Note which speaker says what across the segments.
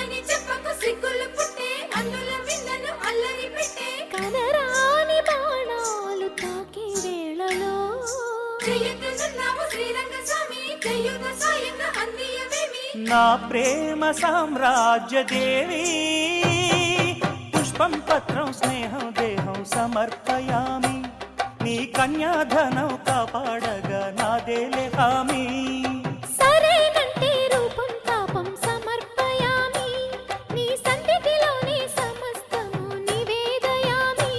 Speaker 1: నున్నని చెప్పకు సిగ్గులు పుట్టే అన్నుల విన్నను అల్లరి పెట్టే కనరాని బాణాలు తాకే వేళలో చెయ్యెత్తుతున్నావు శ్రీరంగ స్వామి చెయ్యుత సాయంగా అందియవేమి
Speaker 2: నా ప్రేమ సామ్రాజ్య దేవి పుష్పం పత్రం స్నేహం దేహం సమర్పయామి నీ కన్యాధనం కాపాడగా నాదేలే హామీ
Speaker 1: సరేనంటే రూపం తాపం సమర్పయామి నీ సన్నిధిలోనే సమస్తము నివేదయామి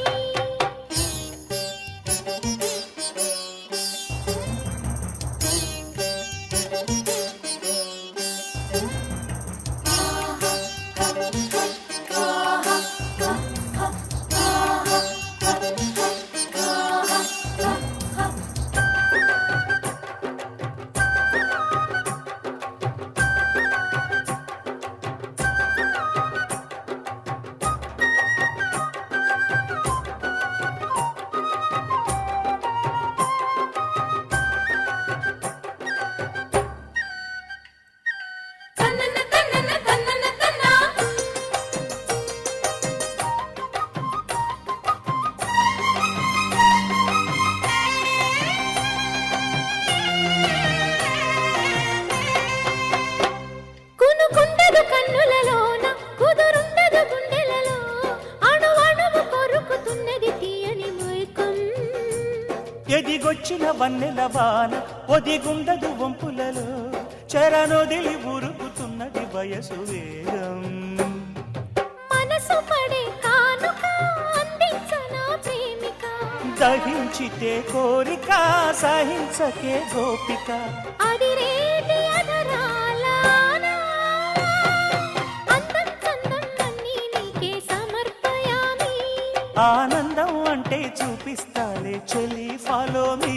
Speaker 1: తన్నన తన్నన తన్నన తన్నా కునుకుండదు కన్నులలోన కుదురుండదు గుండెలలో అణువణువు కొరుకుతున్నది తీయని మైకం
Speaker 2: ఎదిగొచ్చిన వన్నెల వాన ఒదిగుండదు వంపులలో చెరనొదిలి ఉరుకుతున్నది వయసు వేగం
Speaker 1: మనసు పడే కానుక అందించనా ప్రేమిక
Speaker 2: దహించితే కోరిక సహించకే గోపిక
Speaker 1: అడిరేటి అధరాలాన అందం చందం అన్నీ నీకే సమర్పయామి
Speaker 2: ఆనందం అంటే చూపిస్తాలే చెల్లి ఫాలో మీ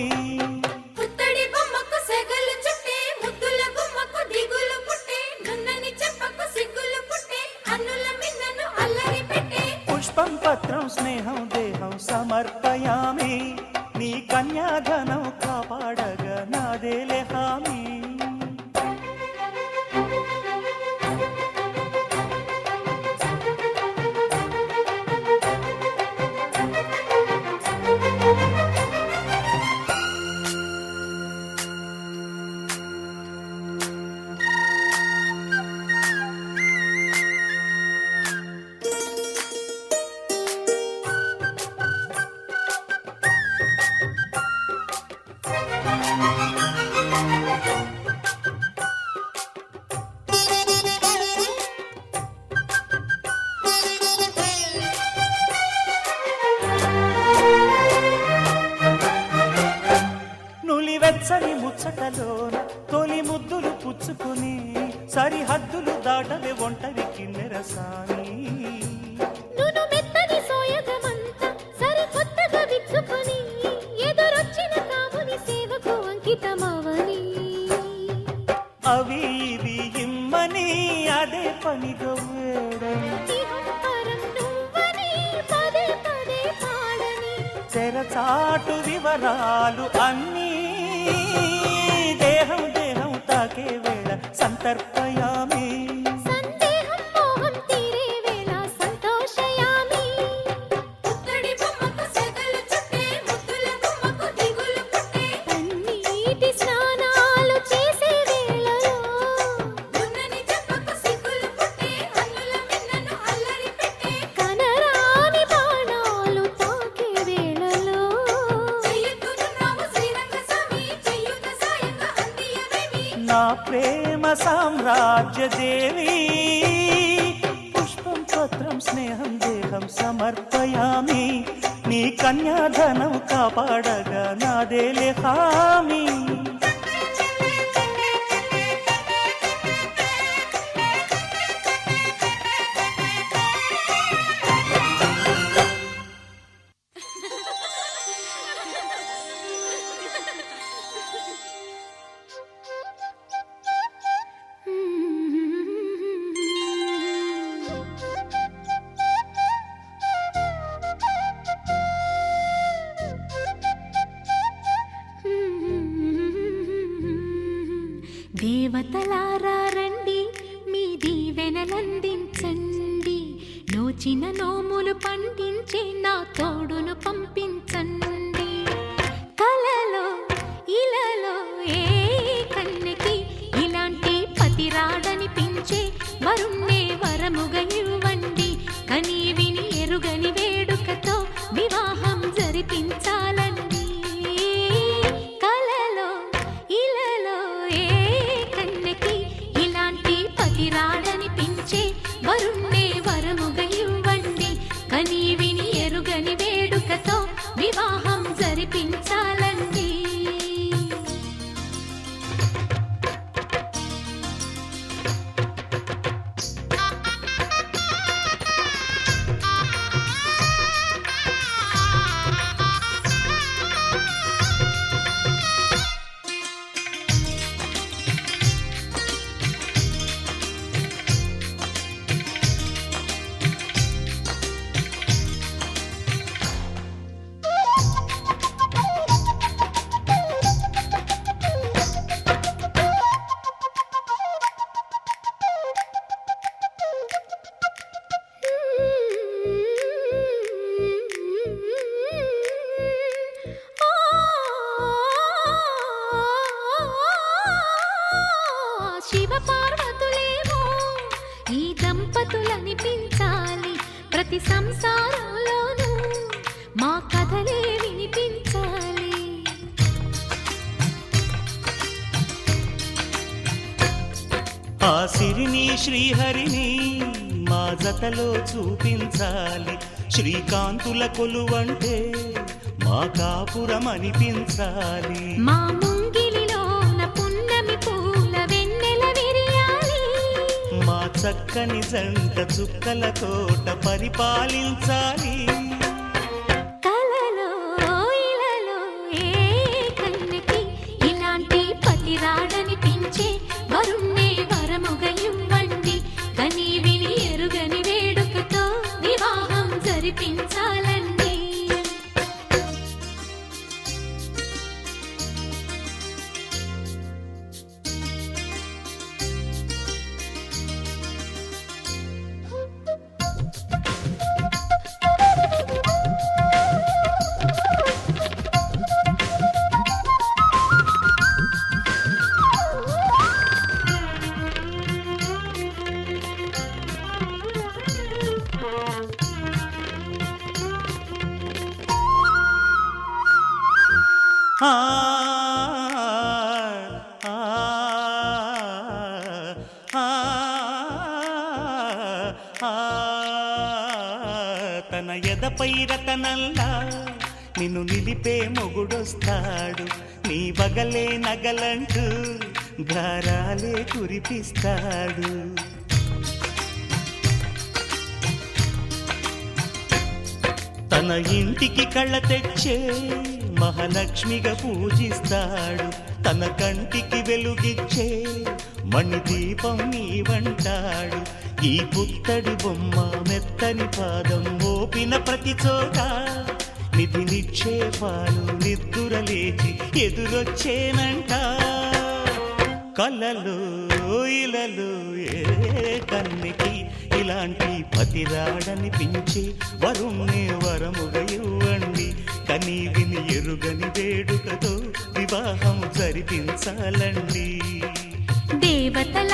Speaker 1: పుత్తడి బొమ్మకు సెగలు చుట్టే ముద్దుల గుమ్మకు దిగులు పుట్టే నున్నని చెప్పకు సిగ్గులు పుట్టే అన్నుల మిన్నను అల్లరి పెట్టే
Speaker 2: పుష్పం పత్రం స్నేహం దేహం సమర్పయామి నీ కన్యాధనం కాపాడగా నాదేలే హామీ నులివెచ్చని ముచ్చటలోన తొలి ముద్దులు పుచ్చుకుని సరిహద్దులు దాటవే ఒంటరి కిన్నెరసాని
Speaker 1: నును మెత్తని సోయగమంతా సరికొత్తగా విచ్చుకొని ఎదురొచ్చిన కాముని సేవకు అంకితమవని
Speaker 2: అవి ఇవి ఇమ్మని అదే పనిగా వేడం
Speaker 1: ఇహం పరం నువ్వని పదే పదే పాడని
Speaker 2: తెరచాటు వివరాలు అన్నీ దేహం దేహం తాకే వేళ సంతర్పయామి
Speaker 1: సందేహం మోహం తీరే వేళ సంతోషయామి పుత్తడి బొమ్మకు సెగలు చుట్టే ముద్దుల గుమ్మకు దిగులు పుట్టే పన్నీటి స్నానాలు చేసే వేళలో నున్నని చెప్పకు సిగ్గులు పుట్టే అన్నుల మిన్నను అల్లరి పెట్టే కనరాని బాణాలు తాకే వేళలో చెయ్యెత్తుతున్నావు శ్రీరంగ స్వామి చెయ్యుత సాయంగా అందియవేమి
Speaker 2: నా ప్రేమ సామ్రాజ్య దేవి పుష్పం పత్రం స్నేహం దేహం సమర్పయామి నీ కన్యాధనం కాపాడగా నాదేలే హామీ
Speaker 1: నోచిన నోములు పండించే నా తోడును పంపించండి. కలలో ఇలలో ఏ కన్నెకి ఇలాంటి పతి రాడనిపించే వరుణ్ణే వరముగా ఇవ్వండి. కని విని ఎరుగని వేడుకతో వివాహం జరిపించాలండి. కలలో ఇలలో ఏ కన్నెకి ఇలాంటి పతి రాడనిపించే వరుణ్ణే వరముగా ఇవ్వండి. కని విని ఎరుగని వేడుకతో వివాహం జరిపించాలండి. శివ పార్వతులేమో ఈ దంపతులనిపించాలి. ప్రతి సంసారంలోనూ మా కథలే వినిపించాలి.
Speaker 2: ఆ సిరిని శ్రీహరిని మా జతలో చూపించాలి. శ్రీకాంతుల కొలువంటే మా కాపురం అనిపించాలి.
Speaker 1: మా ముంగిలిలోన పున్నమి పూల వెన్నెల విరియాలి.
Speaker 2: మా చక్కని జంట చుక్కల తోట పరిపాలించాలి.
Speaker 1: కలలో ఇలలో ఏ కన్నెకి ఇలాంటి పతి రాడనిపించే వరుణ్ణే వరముగా ఇవ్వండి. కని విని ఎరుగని వేడుకతో వివాహం జరిపించాలండి.
Speaker 2: ఆ ఆ ఆ తన ఎదపై రతనల్లా నిన్ను నిలిపే మొగుడొస్తాడు. నీ బగలే నగలంటూ గారాలే కురిపిస్తాడు. తన ఇంటికి కళ్ళ తెచ్చే మహాలక్ష్మిగా పూజిస్తాడు. తన కంటికి వెలుగిచ్చే మణిదీపం నీవంటాడు. ఈ పుత్తడి బొమ్మ మెత్తని పాదం మోపిన ప్రతి చోట నిధి నిక్షేపాలు నిద్దురలేచి ఎదురొచ్చేనంట. కలలో ఇలలో ఏ కన్నెకి ఇలాంటి పతి రాడనిపించి వరుణ్ణే వరముగా ఇవ్వండి. కని విని ఎరుగని వేడుకతో వివాహం జరిపించాలండి.
Speaker 1: దేవతల